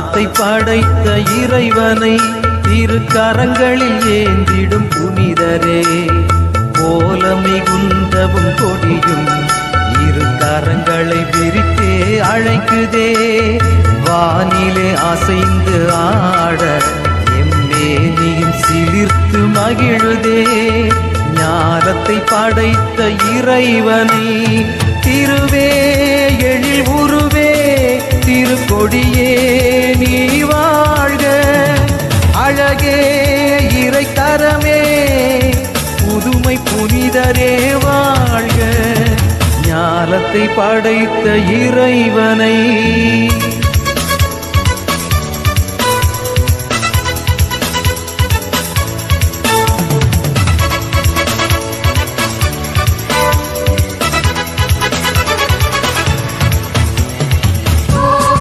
ஞாலத்தை படைத்த இறைவனை திருக்கரங்களில் ஏந்திடும் புனிதரே, போல மிகுந்தவும் கொடியும் இரு கரங்களை விரித்தே அழைக்குதே. வானிலே அசைந்து ஆட எம்மேனியும் சிலிர்த்து மகிழுதே. ஞாலத்தை படைத்த இறைவனை திருவே எழில் உருவே திருக்கொடியே நீ வாழ்க. அழகே இறைக்கரமே புதுமை புனிதரே வாழ்க. ஞாலத்தை படைத்த இறைவனை